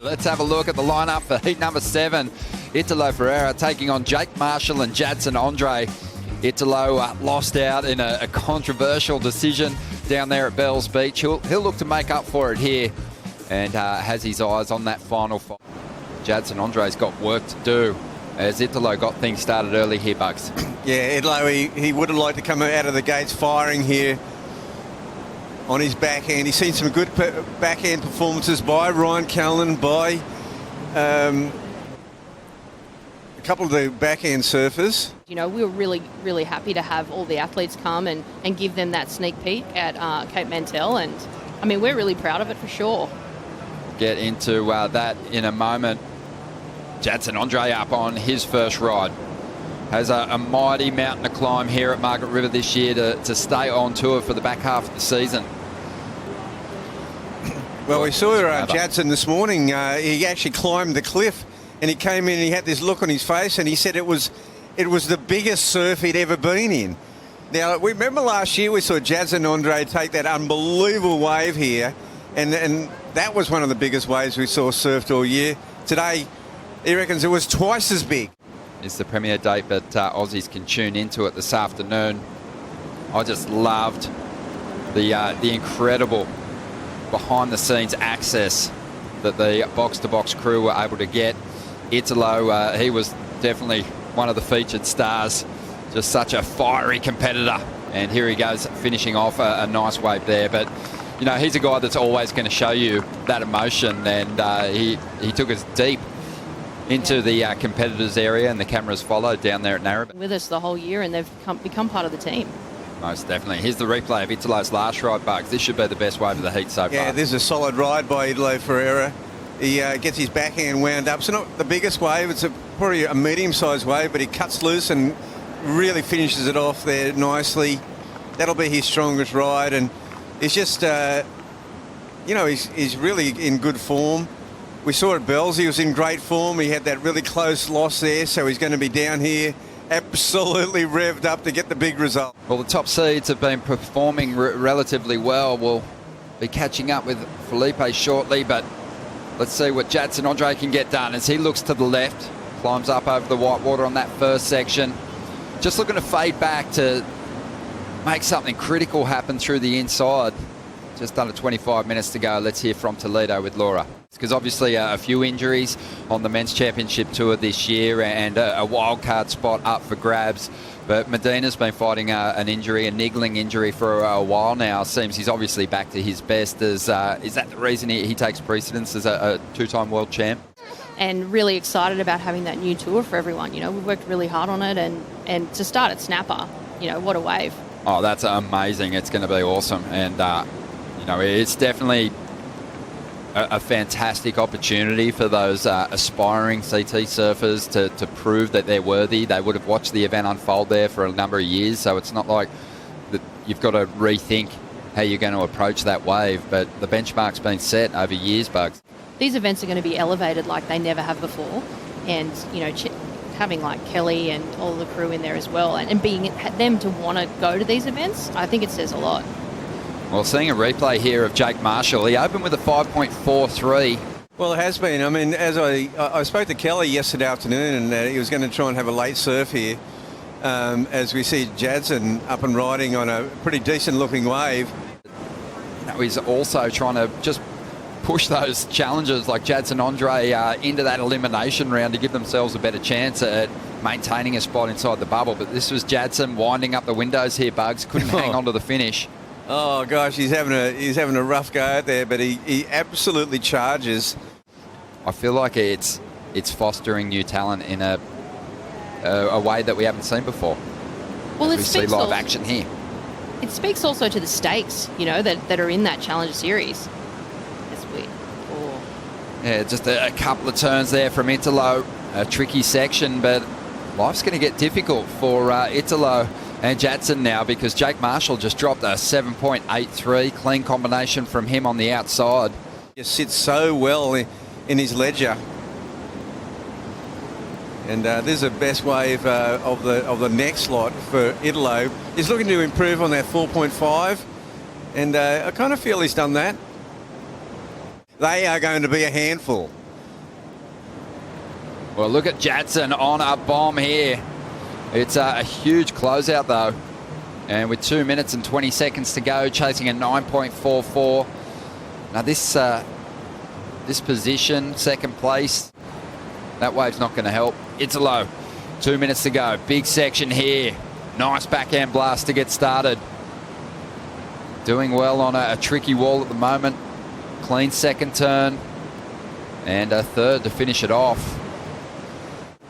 Let's have a look at the lineup for heat number 7. Italo Ferreira taking on Jake Marshall and Jadson André. Italo lost out in a controversial decision down there at Bells Beach. He'll look to make up for it here and has his eyes on that final fight. Jadson André's got work to do as Italo got things started early here, Bugs. Yeah, Italo, he would have liked to come out of the gates firing here on his backhand. He's seen some good backhand performances by Ryan Callan, by a couple of the backhand surfers. You know, we were really, really happy to have all the athletes come and give them that sneak peek at Cape Mantell, and I mean, we're really proud of it for sure. Get into that in a moment. Jadson André up on his first ride. Has a mighty mountain to climb here at Margaret River this year to stay on tour for the back half of the season. Well, we saw Jadson this morning. He actually climbed the cliff, and he came in and he had this look on his face, and he said it was the biggest surf he'd ever been in. Now, we remember last year we saw Jadson André take that unbelievable wave here, and that was one of the biggest waves we saw surfed all year. Today, he reckons it was twice as big. It's the premier date, but Aussies can tune into it this afternoon. I just loved the incredible behind-the-scenes access that the box-to-box crew were able to get. Italo, he was definitely one of the featured stars, just such a fiery competitor. And here he goes, finishing off a nice wave there. But, you know, he's a guy that's always going to show you that emotion, and he took us deep into the competitors' area, and the cameras followed down there at Narrabeen. With us the whole year, and they've become part of the team. Most definitely. Here's the replay of Italo's last ride, Bugs. This should be the best wave of the heat so far. Yeah, this is a solid ride by Italo Ferreira. He gets his backhand wound up. So not the biggest wave, it's probably a medium-sized wave, but he cuts loose and really finishes it off there nicely. That'll be his strongest ride, and he's just, you know, he's really in good form. We saw at Bells, he was in great form. He had that really close loss there, so he's going to be down here absolutely revved up to get the big result. Well, the top seeds have been performing relatively well. We'll be catching up with Felipe shortly, but let's see what Jadson André can get done as he looks to the left, climbs up over the whitewater on that first section. Just looking to fade back to make something critical happen through the inside. Just under 25 minutes to go. Let's hear from Toledo with Laura. Because obviously a few injuries on the Men's Championship Tour this year, and a wild card spot up for grabs. But Medina's been fighting an injury, a niggling injury for a while now. Seems he's obviously back to his best. Is that the reason he takes precedence as a two-time world champ? And really excited about having that new tour for everyone. You know, we've worked really hard on it, and to start at Snapper, you know, what a wave. Oh, that's amazing. It's going to be awesome. And, you know, it's definitely a fantastic opportunity for those aspiring CT surfers to prove that they're worthy. They would have watched the event unfold there for a number of years, so it's not like that you've got to rethink how you're going to approach that wave, but the benchmark's been set over years, Bugs. These events are going to be elevated like they never have before, and, you know, having like Kelly and all the crew in there as well, and being them to want to go to these events, I think it says a lot. Well, seeing a replay here of Jake Marshall, he opened with a 5.43. Well, it has been. I mean, as I spoke to Kelly yesterday afternoon, and he was going to try and have a late surf here, as we see Jadson up and riding on a pretty decent-looking wave. You know, he's also trying to just push those challengers like Jadson André into that elimination round to give themselves a better chance at maintaining a spot inside the bubble. But this was Jadson winding up the windows here, Bugs. Couldn't hang on to the finish. Oh gosh, he's having a rough go out there, but he absolutely charges. I feel like it's fostering new talent in a way that we haven't seen before. Well, we see live action here. It speaks also to the stakes, you know, that are in that Challenger Series. That's weird. Oh. Yeah, just a couple of turns there from Italo. A tricky section, but life's going to get difficult for Italo and Jadson now, because Jake Marshall just dropped a 7.83. Clean combination from him on the outside. He sits so well in his ledger. And this is the best wave of the next lot for Italo. He's looking to improve on that 4.5, and I kind of feel he's done that. They are going to be a handful. Well, look at Jadson on a bomb here. It's a huge closeout, though. And with 2 minutes and 20 seconds to go, chasing a 9.44. Now, this position, second place, that wave's not going to help. Italo, 2 minutes to go. Big section here. Nice backhand blast to get started. Doing well on a tricky wall at the moment. Clean second turn. And a third to finish it off.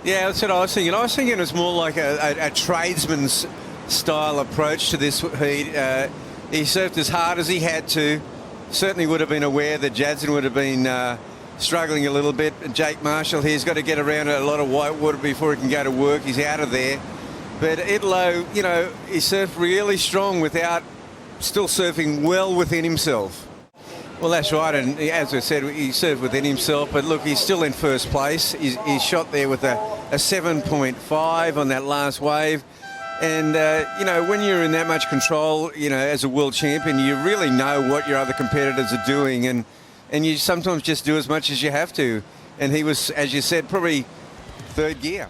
Yeah, that's what I was thinking. I was thinking it was more like a tradesman's style approach to this heat. He surfed as hard as he had to. Certainly would have been aware that Jadson would have been struggling a little bit. Jake Marshall here's got to get around a lot of white water before he can go to work. He's out of there. But Italo, you know, he surfed really strong without still surfing well within himself. Well, that's right, and as I said, he surfed within himself, but look, he's still in first place. He's shot there with a 7.5 on that last wave. And, you know, when you're in that much control, you know, as a world champion, you really know what your other competitors are doing, and you sometimes just do as much as you have to. And he was, as you said, probably third gear.